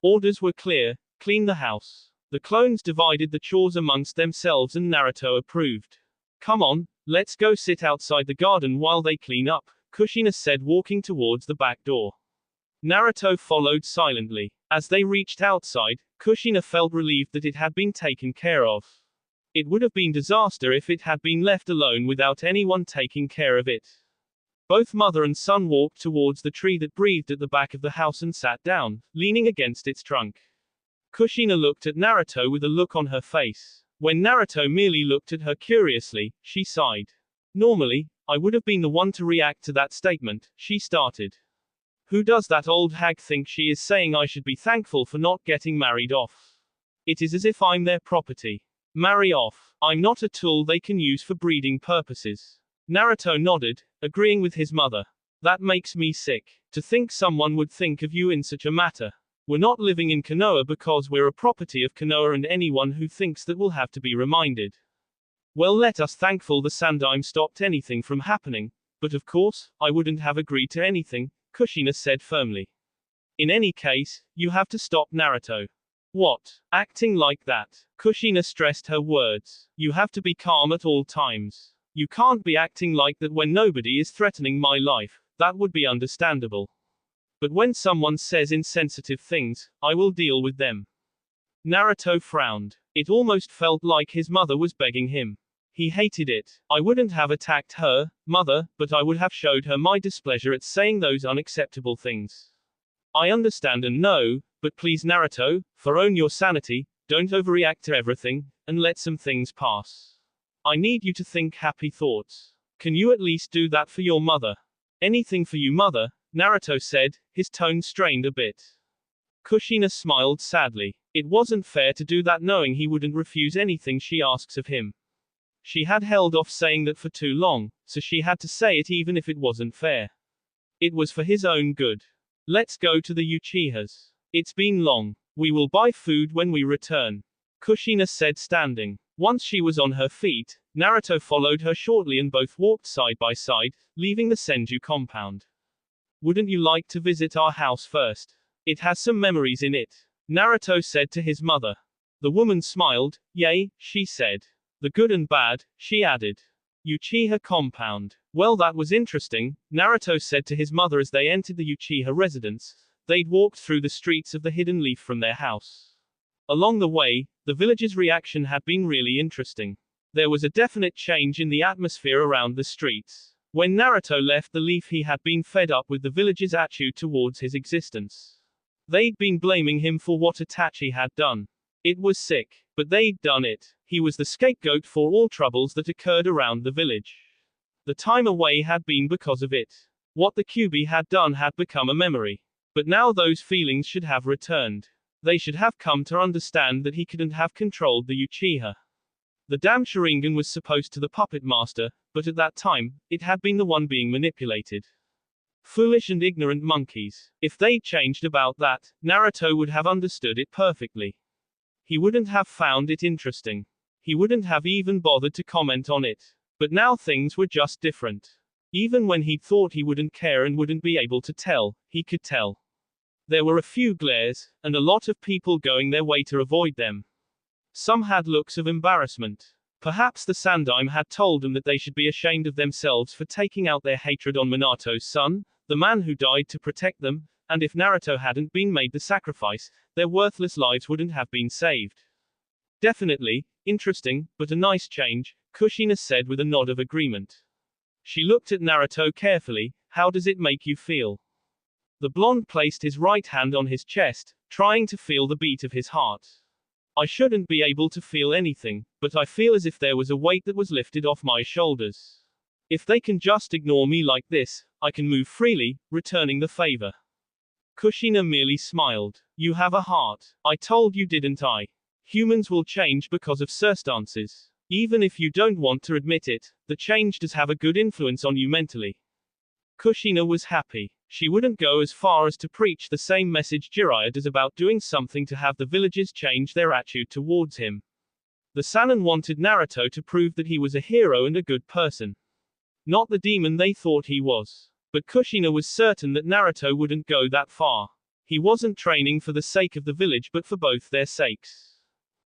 A: Orders were clear: clean the house. The clones divided the chores amongst themselves and Naruto approved. Come on, let's go sit outside the garden while they clean up, Kushina said, walking towards the back door. Naruto followed silently. As they reached outside, Kushina felt relieved that it had been taken care of. It would have been disaster if it had been left alone without anyone taking care of it. Both mother and son walked towards the tree that breathed at the back of the house and sat down, leaning against its trunk. Kushina looked at Naruto with a look on her face. When Naruto merely looked at her curiously, she sighed. Normally, I would have been the one to react to that statement, she started. Who does that old hag think she is saying I should be thankful for not getting married off? It is as if I'm their property. Marry off. I'm not a tool they can use for breeding purposes. Naruto nodded, agreeing with his mother. That makes me sick. To think someone would think of you in such a matter. We're not living in Konoha because we're a property of Konoha, and anyone who thinks that will have to be reminded. Well, let us thankful the Sandaime stopped anything from happening, but of course, I wouldn't have agreed to anything, Kushina said firmly. In any case, you have to stop Naruto. What? Acting like that? Kushina stressed her words. You have to be calm at all times. You can't be acting like that when nobody is threatening my life. That would be understandable. But when someone says insensitive things, I will deal with them. Naruto frowned. It almost felt like his mother was begging him. He hated it. I wouldn't have attacked her, mother, but I would have showed her my displeasure at saying those unacceptable things. I understand and know, but please Naruto, for own your sanity, don't overreact to everything, and let some things pass. I need you to think happy thoughts. Can you at least do that for your mother? Anything for you, mother, Naruto said, his tone strained a bit. Kushina smiled sadly. It wasn't fair to do that knowing he wouldn't refuse anything she asks of him. She had held off saying that for too long, so she had to say it even if it wasn't fair. It was for his own good. Let's go to the Uchihas. It's been long. We will buy food when we return, Kushina said, standing. Once she was on her feet, Naruto followed her shortly and both walked side by side, leaving the Senju compound. Wouldn't you like to visit our house first? It has some memories in it, Naruto said to his mother. The woman smiled. Yay, she said. The good and bad, she added. Uchiha compound. Well, that was interesting, Naruto said to his mother as they entered the Uchiha residence. They'd walked through the streets of the Hidden Leaf from their house. Along the way, the village's reaction had been really interesting. There was a definite change in the atmosphere around the streets. When Naruto left the leaf, he had been fed up with the village's attitude towards his existence. They'd been blaming him for what Itachi had done. It was sick, but they'd done it. He was the scapegoat for all troubles that occurred around the village. The time away had been because of it. What the Kyuubi had done had become a memory. But now those feelings should have returned. They should have come to understand that he couldn't have controlled the Uchiha. The damn Sharingan was supposed to the puppet master, but at that time, it had been the one being manipulated. Foolish and ignorant monkeys. If they'd changed about that, Naruto would have understood it perfectly. He wouldn't have found it interesting. He wouldn't have even bothered to comment on it. But now things were just different. Even when he'd thought he wouldn't care and wouldn't be able to tell, he could tell. There were a few glares, and a lot of people going their way to avoid them. Some had looks of embarrassment. Perhaps the Sandaime had told them that they should be ashamed of themselves for taking out their hatred on Minato's son, the man who died to protect them, and if Naruto hadn't been made the sacrifice, their worthless lives wouldn't have been saved. Definitely, interesting, but a nice change, Kushina said with a nod of agreement. She looked at Naruto carefully. How does it make you feel? The blonde placed his right hand on his chest, trying to feel the beat of his heart. I shouldn't be able to feel anything, but I feel as if there was a weight that was lifted off my shoulders. If they can just ignore me like this, I can move freely, returning the favor. Kushina merely smiled. You have a heart. I told you, didn't I? Humans will change because of circumstances. Even if you don't want to admit it, the change does have a good influence on you mentally. Kushina was happy. She wouldn't go as far as to preach the same message Jiraiya does about doing something to have the villagers change their attitude towards him. The Sannin wanted Naruto to prove that he was a hero and a good person. Not the demon they thought he was. But Kushina was certain that Naruto wouldn't go that far. He wasn't training for the sake of the village but for both their sakes.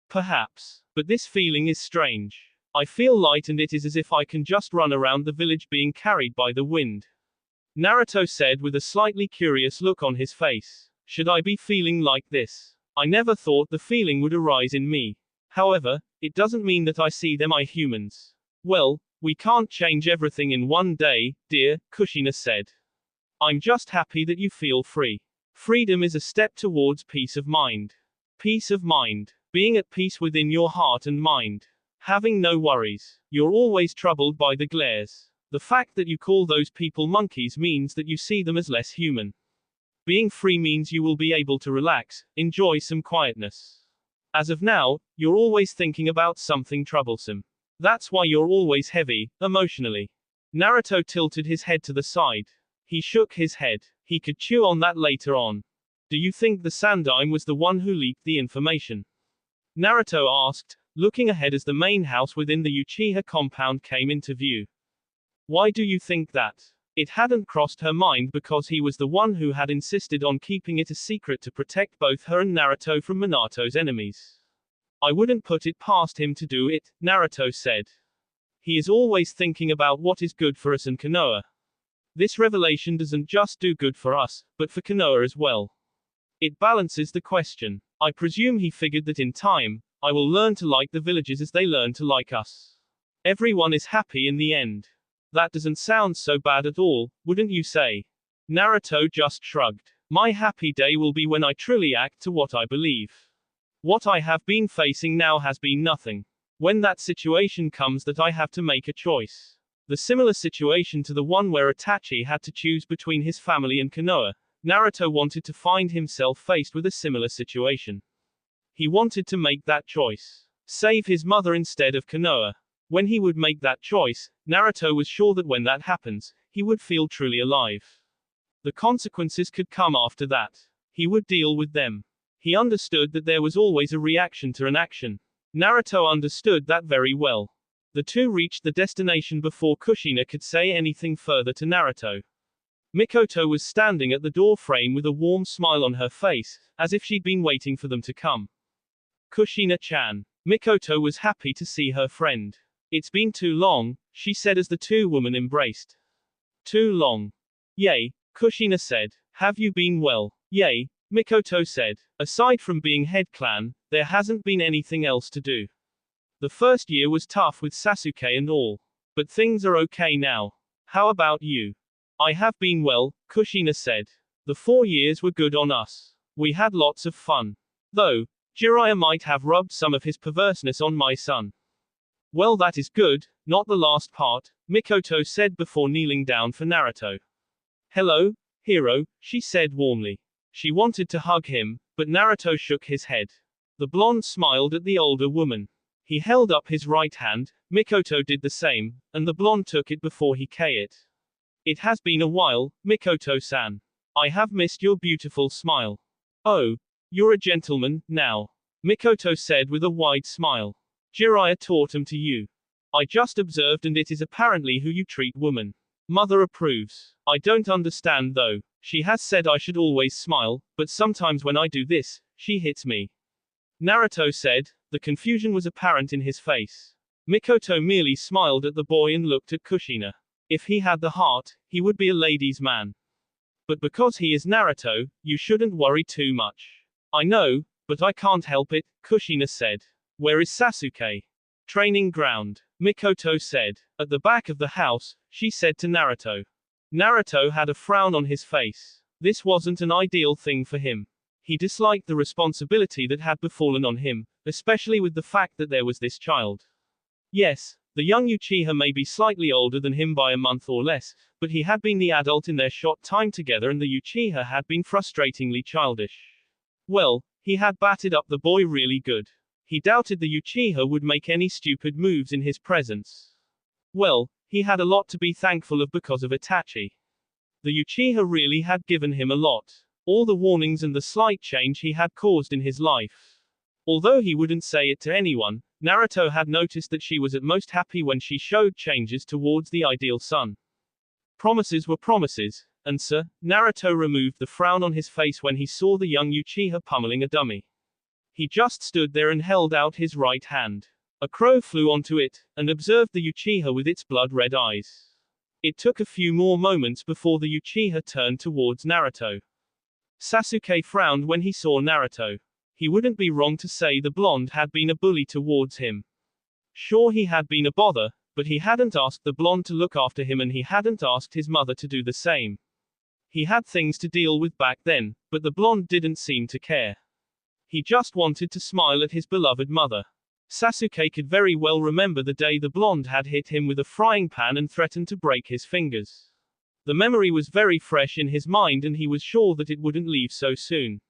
A: Perhaps. But this feeling is strange. I feel light and it is as if I can just run around the village being carried by the wind. Naruto said with a slightly curious look on his face. Should I be feeling like this? I never thought the feeling would arise in me. However, it doesn't mean that I see them as humans. Well, we can't change everything in one day, dear, Kushina said. I'm just happy that you feel free. Freedom is a step towards peace of mind. Peace of mind. Being at peace within your heart and mind. Having no worries. You're always troubled by the glares. The fact that you call those people monkeys means that you see them as less human. Being free means you will be able to relax, enjoy some quietness. As of now, you're always thinking about something troublesome. That's why you're always heavy, emotionally. Naruto tilted his head to the side. He shook his head. He could chew on that later on. Do you think the Sandaime was the one who leaked the information? Naruto asked, looking ahead as the main house within the Uchiha compound came into view. Why do you think that? It hadn't crossed her mind because he was the one who had insisted on keeping it a secret to protect both her and Naruto from Minato's enemies. I wouldn't put it past him to do it, Naruto said. He is always thinking about what is good for us and Konoha. This revelation doesn't just do good for us, but for Konoha as well. It balances the question. I presume he figured that in time, I will learn to like the villagers as they learn to like us. Everyone is happy in the end. That doesn't sound so bad at all, wouldn't you say? Naruto just shrugged. My happy day will be when I truly act to what I believe. What I have been facing now has been nothing. When that situation comes that I have to make a choice. The similar situation to the one where Itachi had to choose between his family and Konoha, Naruto wanted to find himself faced with a similar situation. He wanted to make that choice. Save his mother instead of Konoha. When he would make that choice, Naruto was sure that when that happens, he would feel truly alive. The consequences could come after that. He would deal with them. He understood that there was always a reaction to an action. Naruto understood that very well. The two reached the destination before Kushina could say anything further to Naruto. Mikoto was standing at the door frame with a warm smile on her face, as if she'd been waiting for them to come. Kushina-chan. Mikoto was happy to see her friend. It's been too long, she said as the two women embraced. Too long. Yay, Kushina said. Have you been well? Yay, Mikoto said. Aside from being head clan, there hasn't been anything else to do. The first year was tough with Sasuke and all. But things are okay now. How about you? I have been well, Kushina said. The 4 years were good on us. We had lots of fun. Though, Jiraiya might have rubbed some of his perverseness on my son. Well, that is good, not the last part, Mikoto said before kneeling down for Naruto. Hello, hero, she said warmly. She wanted to hug him, but Naruto shook his head. The blonde smiled at the older woman. He held up his right hand, Mikoto did the same, and the blonde took it before he kissed it. It has been a while, Mikoto-san. I have missed your beautiful smile. Oh, you're a gentleman, now. Mikoto said with a wide smile. Jiraiya taught him to you. I just observed and it is apparently who you treat women. Mother approves. I don't understand though. She has said I should always smile, but sometimes when I do this, she hits me. Naruto said. The confusion was apparent in his face. Mikoto merely smiled at the boy and looked at Kushina. If he had the heart, he would be a ladies' man. But because he is Naruto, you shouldn't worry too much. I know, but I can't help it, Kushina said. Where is Sasuke? Training ground, Mikoto said. At the back of the house, she said to Naruto. Naruto had a frown on his face. This wasn't an ideal thing for him. He disliked the responsibility that had befallen on him, especially with the fact that there was this child. Yes, the young Uchiha may be slightly older than him by a month or less, but he had been the adult in their short time together and the Uchiha had been frustratingly childish. Well, he had batted up the boy really good. He doubted the Uchiha would make any stupid moves in his presence. Well, he had a lot to be thankful of because of Itachi. The Uchiha really had given him a lot. All the warnings and the slight change he had caused in his life. Although he wouldn't say it to anyone, Naruto had noticed that she was at most happy when she showed changes towards the ideal son. Promises were promises, and Naruto removed the frown on his face when he saw the young Uchiha pummeling a dummy. He just stood there and held out his right hand. A crow flew onto it, and observed the Uchiha with its blood-red eyes. It took a few more moments before the Uchiha turned towards Naruto. Sasuke frowned when he saw Naruto. He wouldn't be wrong to say the blonde had been a bully towards him. Sure, he had been a bother, but he hadn't asked the blonde to look after him and he hadn't asked his mother to do the same. He had things to deal with back then, but the blonde didn't seem to care. He just wanted to smile at his beloved mother. Sasuke could very well remember the day the blonde had hit him with a frying pan and threatened to break his fingers. The memory was very fresh in his mind and he was sure that it wouldn't leave so soon.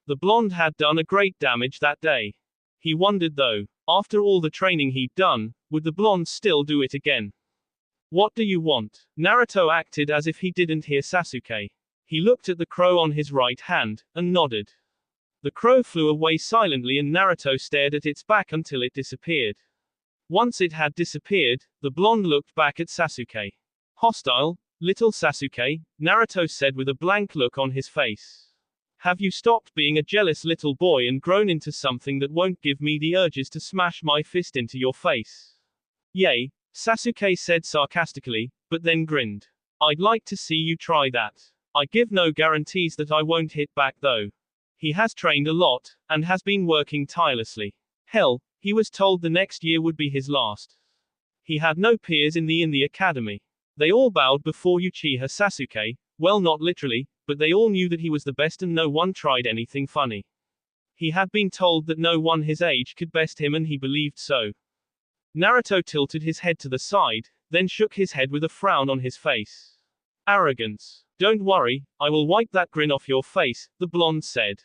A: The blonde had done a great damage that day. He wondered though, after all the training he'd done, would the blonde still do it again? What do you want? Naruto acted as if he didn't hear Sasuke. He looked at the crow on his right hand, and nodded. The crow flew away silently and Naruto stared at its back until it disappeared. Once it had disappeared, the blonde looked back at Sasuke. Hostile, little Sasuke, Naruto said with a blank look on his face. Have you stopped being a jealous little boy and grown into something that won't give me the urges to smash my fist into your face? Yay, Sasuke said sarcastically, but then grinned. I'd like to see you try that. I give no guarantees that I won't hit back though. He has trained a lot, and has been working tirelessly. Hell, he was told the next year would be his last. He had no peers in the academy. They all bowed before Uchiha Sasuke, well not literally, but they all knew that he was the best and no one tried anything funny. He had been told that no one his age could best him and he believed so. Naruto tilted his head to the side, then shook his head with a frown on his face. Arrogance. Don't worry, I will wipe that grin off your face, the blonde said.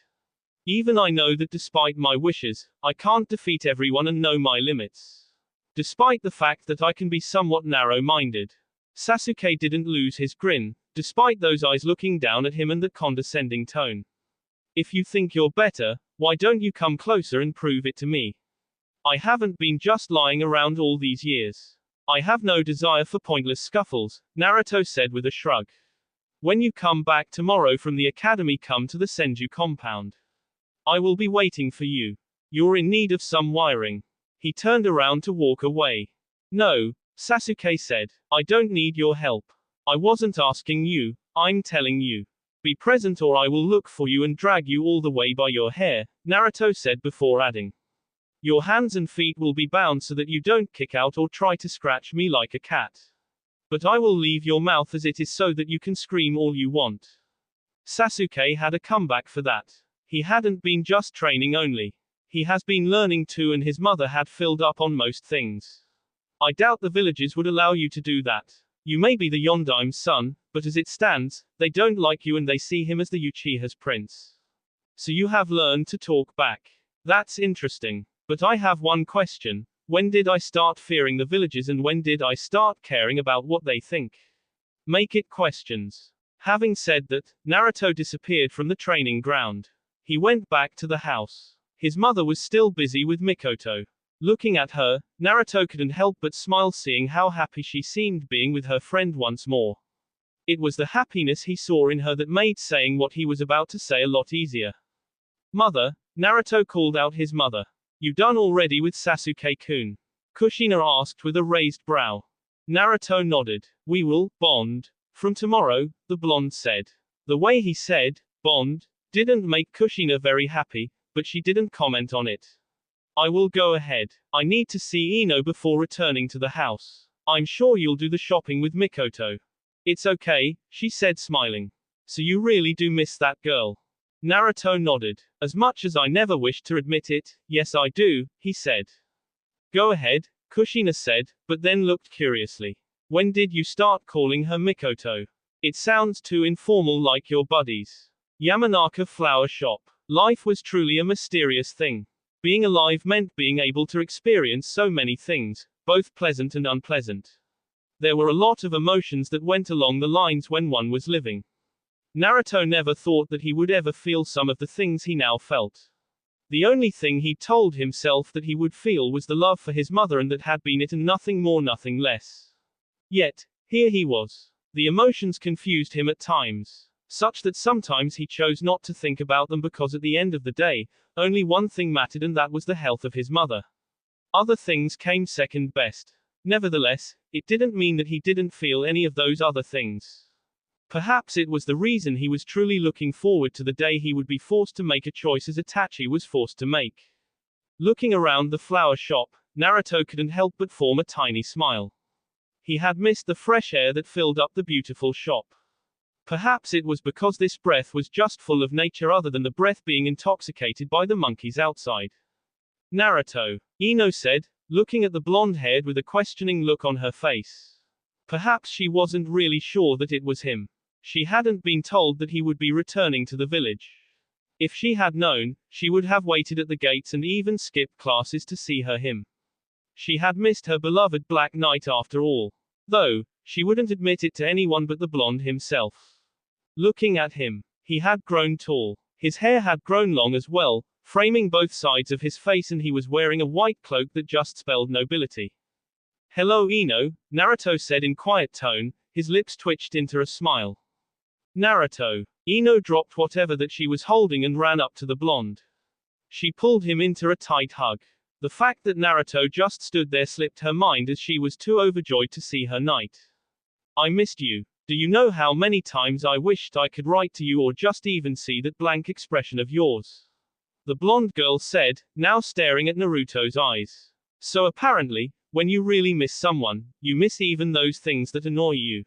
A: Even I know that despite my wishes, I can't defeat everyone and know my limits. Despite the fact that I can be somewhat narrow-minded. Sasuke didn't lose his grin, despite those eyes looking down at him and that condescending tone. If you think you're better, why don't you come closer and prove it to me? I haven't been just lying around all these years. I have no desire for pointless scuffles, Naruto said with a shrug. When you come back tomorrow from the academy, come to the Senju compound. I will be waiting for you. You're in need of some wiring. He turned around to walk away. No, Sasuke said. I don't need your help. I wasn't asking you, I'm telling you. Be present or I will look for you and drag you all the way by your hair, Naruto said before adding. Your hands and feet will be bound so that you don't kick out or try to scratch me like a cat. But I will leave your mouth as it is so that you can scream all you want. Sasuke had a comeback for that. He hadn't been just training only. He has been learning too and his mother had filled up on most things. I doubt the villagers would allow you to do that. You may be the Yondaim's son, but as it stands, they don't like you and they see him as the Uchiha's prince. So you have learned to talk back. That's interesting. But I have one question. When did I start fearing the villagers and when did I start caring about what they think? Make it questions. Having said that, Naruto disappeared from the training ground. He went back to the house. His mother was still busy with Mikoto. Looking at her, Naruto couldn't help but smile seeing how happy she seemed being with her friend once more. It was the happiness he saw in her that made saying what he was about to say a lot easier. Mother, Naruto called out his mother. You done already with Sasuke-kun? Kushina asked with a raised brow. Naruto nodded. We will bond from tomorrow, the blonde said. The way he said bond didn't make Kushina very happy, but she didn't comment on it. I will go ahead. I need to see Ino before returning to the house. I'm sure you'll do the shopping with Mikoto. It's okay, she said smiling. So you really do miss that girl? Naruto nodded. As much as I never wished to admit it, yes I do, he said. Go ahead, Kushina said, but then looked curiously. When did you start calling her Mikoto? It sounds too informal like your buddies. Yamanaka flower shop. Life was truly a mysterious thing. Being alive meant being able to experience so many things, both pleasant and unpleasant. There were a lot of emotions that went along the lines when one was living. Naruto never thought that he would ever feel some of the things he now felt. The only thing he told himself that he would feel was the love for his mother, and that had been it and nothing more, nothing less. Yet, here he was. The emotions confused him at times, such that sometimes he chose not to think about them because at the end of the day, only one thing mattered, and that was the health of his mother. Other things came second best. Nevertheless, it didn't mean that he didn't feel any of those other things. Perhaps it was the reason he was truly looking forward to the day he would be forced to make a choice as Itachi was forced to make. Looking around the flower shop, Naruto couldn't help but form a tiny smile. He had missed the fresh air that filled up the beautiful shop. Perhaps it was because this breath was just full of nature other than the breath being intoxicated by the monkeys outside. Naruto, Ino said, looking at the blonde-haired with a questioning look on her face. Perhaps she wasn't really sure that it was him. She hadn't been told that he would be returning to the village. If she had known, she would have waited at the gates and even skipped classes to see him. She had missed her beloved Black Knight after all. Though, she wouldn't admit it to anyone but the blonde himself. Looking at him, he had grown tall. His hair had grown long as well, framing both sides of his face, and he was wearing a white cloak that just spelled nobility. Hello Ino, Naruto said in quiet tone, his lips twitched into a smile. Naruto. Ino dropped whatever that she was holding and ran up to the blonde. She pulled him into a tight hug. The fact that Naruto just stood there slipped her mind as she was too overjoyed to see her knight. I missed you. Do you know how many times I wished I could write to you or just even see that blank expression of yours? The blonde girl said, now staring at Naruto's eyes. So apparently, when you really miss someone, you miss even those things that annoy you.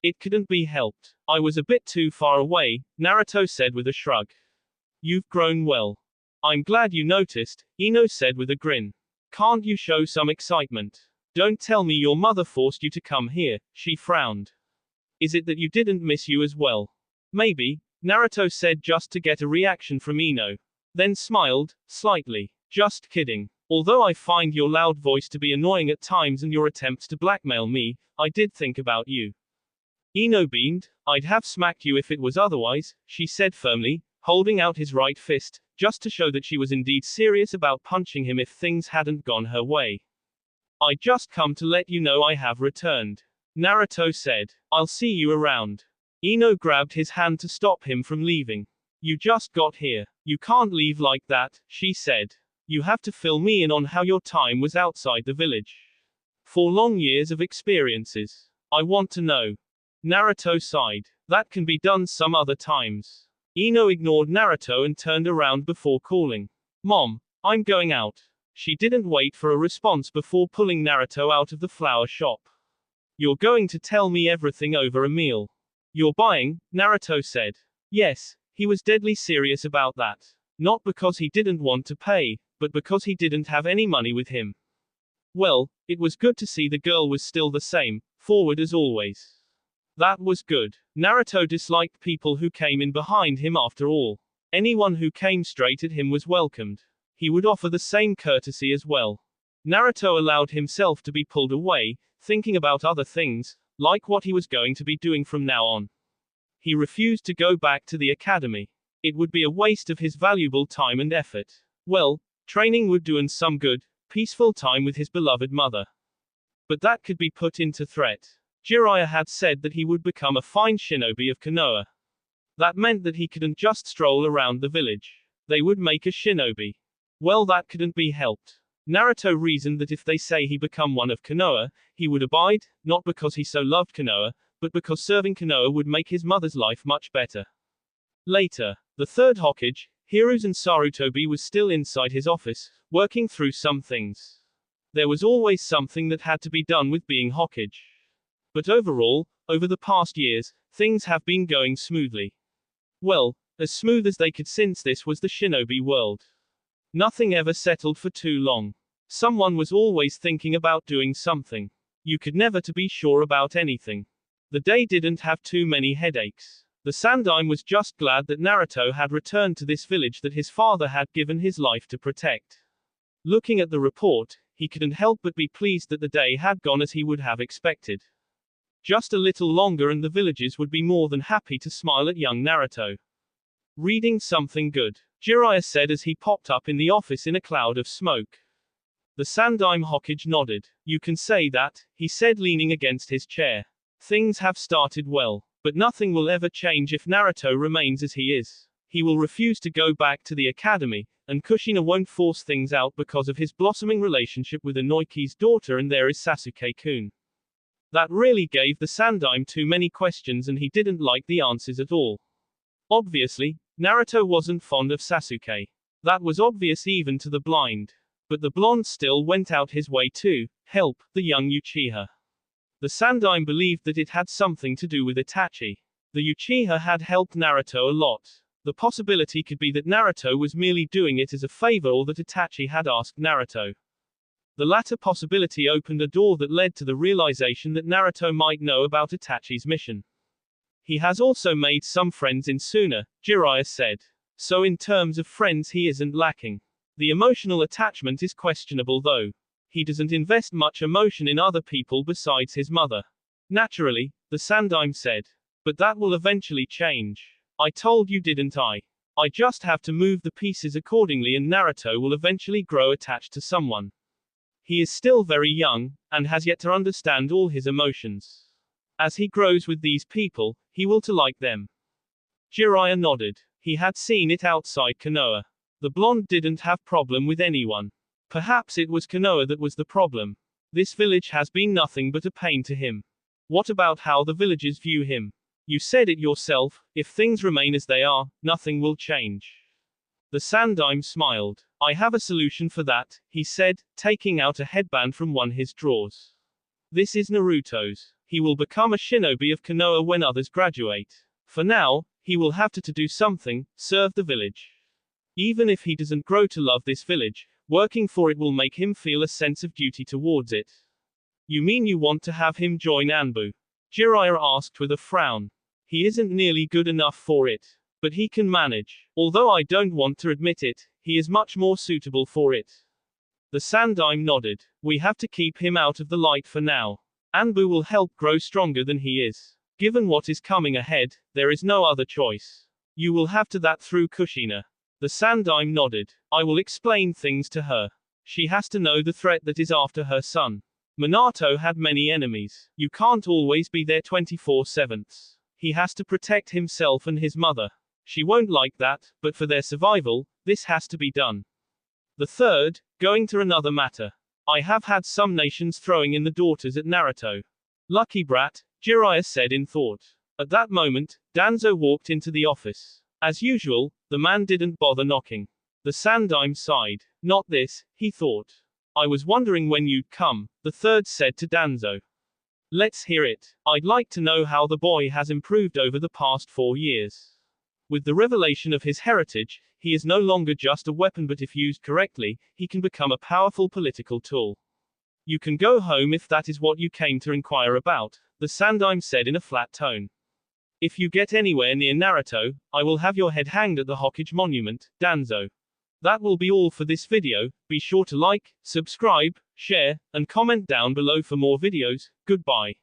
A: It couldn't be helped. I was a bit too far away, Naruto said with a shrug. You've grown well. I'm glad you noticed, Ino said with a grin. Can't you show some excitement? Don't tell me your mother forced you to come here, she frowned. Is it that you didn't miss you as well? Maybe, Naruto said just to get a reaction from Ino. Then smiled, slightly. Just kidding. Although I find your loud voice to be annoying at times and your attempts to blackmail me, I did think about you. Ino beamed. I'd have smacked you if it was otherwise, she said firmly, holding out his right fist, just to show that she was indeed serious about punching him if things hadn't gone her way. I just come to let you know I have returned. Naruto said. I'll see you around. Ino grabbed his hand to stop him from leaving. You just got here. You can't leave like that, she said. You have to fill me in on how your time was outside the village. 4 long years of experiences. I want to know. Naruto sighed. That can be done some other times. Ino ignored Naruto and turned around before calling. Mom, I'm going out. She didn't wait for a response before pulling Naruto out of the flower shop. You're going to tell me everything over a meal. You're buying, Naruto said. Yes, he was deadly serious about that. Not because he didn't want to pay, but because he didn't have any money with him. Well, it was good to see the girl was still the same, forward as always. That was good. Naruto disliked people who came in behind him after all. Anyone who came straight at him was welcomed. He would offer the same courtesy as well. Naruto allowed himself to be pulled away, thinking about other things, like what he was going to be doing from now on. He refused to go back to the academy. It would be a waste of his valuable time and effort. Well, training would do and some good, peaceful time with his beloved mother. But that could be put into threat. Jiraiya had said that he would become a fine shinobi of Konoha. That meant that he couldn't just stroll around the village. They would make a shinobi. Well, that couldn't be helped. Naruto reasoned that if they say he become one of Konoha, he would abide, not because he so loved Konoha, but because serving Konoha would make his mother's life much better. Later, the third Hokage, Hiruzen Sarutobi, was still inside his office, working through some things. There was always something that had to be done with being Hokage. But overall, over the past years, things have been going smoothly. Well, as smooth as they could, since this was the shinobi world. Nothing ever settled for too long. Someone was always thinking about doing something. You could never to be sure about anything. The day didn't have too many headaches. The Sandaime was just glad that Naruto had returned to this village that his father had given his life to protect. Looking at the report, he couldn't help but be pleased that the day had gone as he would have expected. Just a little longer and the villagers would be more than happy to smile at young Naruto. Reading something good, Jiraiya said as he popped up in the office in a cloud of smoke. The Sandaime Hokage nodded. You can say that, he said leaning against his chair. Things have started well, but nothing will ever change if Naruto remains as he is. He will refuse to go back to the academy, and Kushina won't force things out because of his blossoming relationship with Inoki's daughter, and there is Sasuke-kun. That really gave the Sandaime too many questions and he didn't like the answers at all. Obviously, Naruto wasn't fond of Sasuke. That was obvious even to the blind. But the blonde still went out his way to help the young Uchiha. The Sandaime believed that it had something to do with Itachi. The Uchiha had helped Naruto a lot. The possibility could be that Naruto was merely doing it as a favor or that Itachi had asked Naruto. The latter possibility opened a door that led to the realization that Naruto might know about Itachi's mission. He has also made some friends in Suna, Jiraiya said. So in terms of friends he isn't lacking. The emotional attachment is questionable though. He doesn't invest much emotion in other people besides his mother. Naturally, the Sandaime said. But that will eventually change. I told you, didn't I? I just have to move the pieces accordingly and Naruto will eventually grow attached to someone. He is still very young, and has yet to understand all his emotions. As he grows with these people, he will to like them. Jiraiya nodded. He had seen it outside Konoha. The blonde didn't have problem with anyone. Perhaps it was Konoha that was the problem. This village has been nothing but a pain to him. What about how the villagers view him? You said it yourself, if things remain as they are, nothing will change. The Sandaime smiled. I have a solution for that, he said, taking out a headband from one of his drawers. This is Naruto's. He will become a shinobi of Konoha when others graduate. For now, he will have to do something, serve the village. Even if he doesn't grow to love this village, working for it will make him feel a sense of duty towards it. You mean you want to have him join Anbu? Jiraiya asked with a frown. He isn't nearly good enough for it. But he can manage. Although I don't want to admit it, he is much more suitable for it. The Sandaime nodded. We have to keep him out of the light for now. Anbu will help grow stronger than he is. Given what is coming ahead, there is no other choice. You will have to that through Kushina. The Sandaime nodded. I will explain things to her. She has to know the threat that is after her son. Minato had many enemies. You can't always be there 24/7. He has to protect himself and his mother. She won't like that, but for their survival, this has to be done. The third, going to another matter. I have had some nations throwing in the daughters at Naruto. Lucky brat, Jiraiya said in thought. At that moment, Danzo walked into the office. As usual, the man didn't bother knocking. The Sandaime sighed. Not this, he thought. I was wondering when you'd come, the third said to Danzo. Let's hear it. I'd like to know how the boy has improved over the past 4 years. With the revelation of his heritage, he is no longer just a weapon, but if used correctly, he can become a powerful political tool. You can go home if that is what you came to inquire about, the Sandaime said in a flat tone. If you get anywhere near Naruto, I will have your head hanged at the Hokage monument, Danzo. That will be all for this video. Be sure to like, subscribe, share, and comment down below for more videos. Goodbye.